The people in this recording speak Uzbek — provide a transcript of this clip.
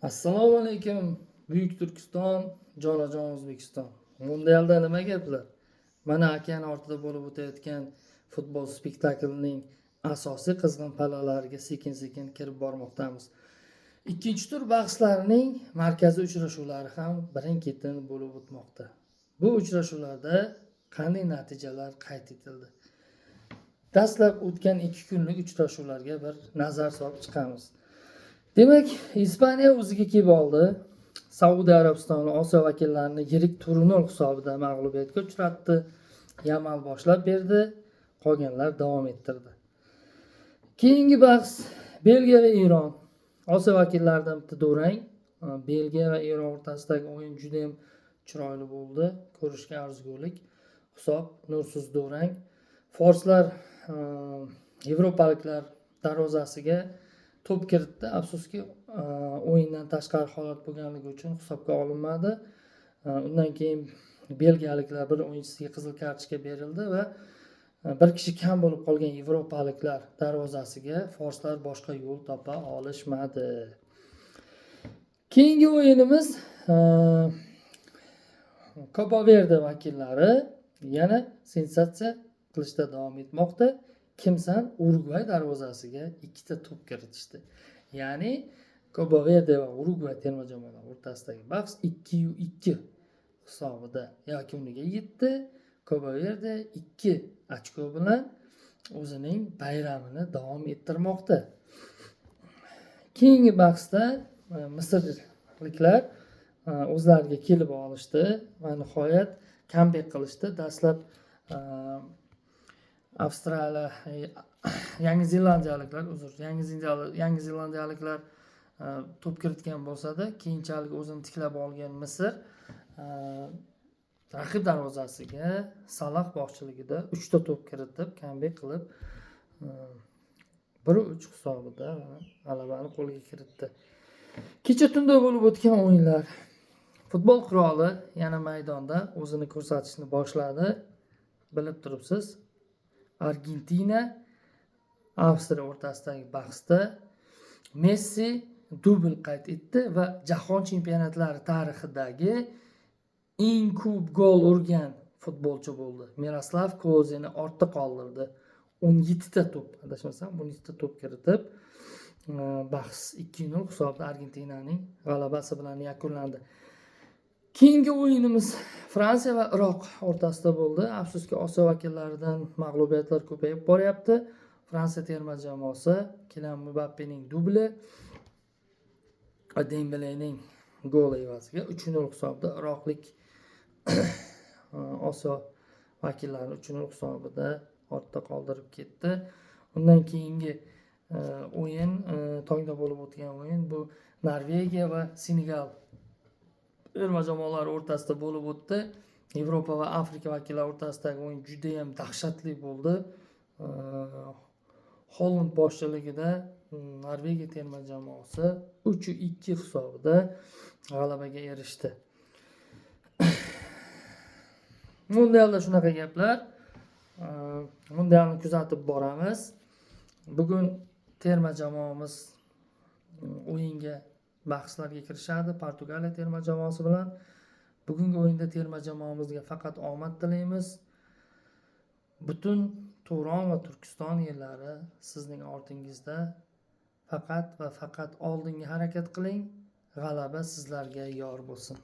Assalomu alaykum, Buyuk Turkiston, jonajon O'zbekiston. Mundialda nima gaplar? Mana okean ortida bo'lib o'tayotgan futbol spektaklining asosiy qizg'in pallalariga sekin-sekin kirib bormoqdamiz. Ikkinchi tur bahslarining markaziy uchrashuvlari ham birin-ketin bo'lib o'tmoqda. Bu uchrashuvlarda qanday natijalar qayd etildi? Dastlab o'tgan 2 kunlik uchrashuvlarga bir nazar solib chiqamiz. Demak, Ispaniya o'ziga kelib oldi. Saudiya Arabistoni Osiyo vakillarini yirik 4-0 hisobida mag'lubiyatga uchratdi. Yamal boshlab berdi, qolganlar davom ettirdi. Keyingi bahs Belgiya va Eron. Osiyo vakillaridan bitta durang. Belgiya va Eron o'rtasidagi o'yin juda ham chiroyli bo'ldi. Ko'rishga arzigulik hisob, nursiz durang. Forslar yevropaliklar darvozasiga to'p kiritdi. Afsuski, o'yindan tashqari holat bo'lganligi uchun hisobga olinmadi. Undan keyin belgiyaliklar bir o'yinchisiga qizil kartochka berildi va bir kishi kam bo'lib qolgan yevropaliklar darvozasiga forslar boshqa yo'l topa olishmadi. Keyingi o'yinimiz Copa Verde vakillari yana sensatsiya qilishda davom etmoqda. Kimsan Urugvay darvozasiga 2 ta to'p kiritishdi. Ya'ni Copa Verde va Urugvay terma jamoalari o'rtasidagi bahs 2-2 hisobida yakuniga yetdi. Copa Verde 2 ochko bilan o'zining bayramini davom ettirmoqda. Keyingi bahsda Misrliklar o'zlariga kelib olishdi va nihoyat kambek qilishdi. Dastlab Avstraliya, Yangi Zelandiyaliklar to'p kiritgan bo'lsa-da, keyinchalik o'zini tiklab olgan Misr raqib darvozasiga Salah boshchiligida 3 ta to'p kiritib, kambek qilib 1-3 hisobida g'alabani qo'lga kiritdi. Kecha tunda bo'lib o'tgan o'yinlar. Futbol qiroli yana maydonda o'zini ko'rsatishni boshladi. Bilib turibsiz. Argentina Avstriya o'rtasidagi bahsda Messi dubl qayd etdi va jahon chempionatlari tarixidagi eng ko'p gol urgan futbolchi bo'ldi. Miroslav Klozeni ortda qoldirdi. 17 ta to'p, adashmasam 17 ta to'p kiritib, bahs 2-0 hisobda Argentinaning g'alabasi bilan yakunlandi. Keyingi o'yinimiz Fransiya va Iroq o'rtasida bo'ldi. Afsuski, Osiyo vakillaridan mag'lubiyatlar ko'payib boryapti. Fransiya terma jamoasi Kylian Mbappening dubli va Dembelening goli evaziga 3-0 hisobda Iroqlik Osiyo vakillarini 3-0 hisobida ortda qoldirib ketdi. Undan keyingi o'yin, tongda bo'lib o'tgan o'yin bu Norvegiya va Senegal terma jamoalari o'rtasida bo'lib o'tdi. Yevropa va Afrika vakillari o'rtasidagi o'yin juda ham dahshatli bo'ldi. Holland boshchiligida Norvegiya terma jamoasi 3-2 hisobida g'alabaga erishdi. Mundialda shunaqa gaplar. Mundialni kuzatib boramiz. Bugun terma jamoamiz o'yinga bahslarga kirishadi Portugaliya terma jamoasi bilan. Bugungi o'yinda terma jamoamizga faqat omad tilaymiz. Butun Turon va Turkiston yerlari sizning ortingizda. Faqat va faqat oldinga harakat qiling. G'alaba sizlarga yor bo'lsin.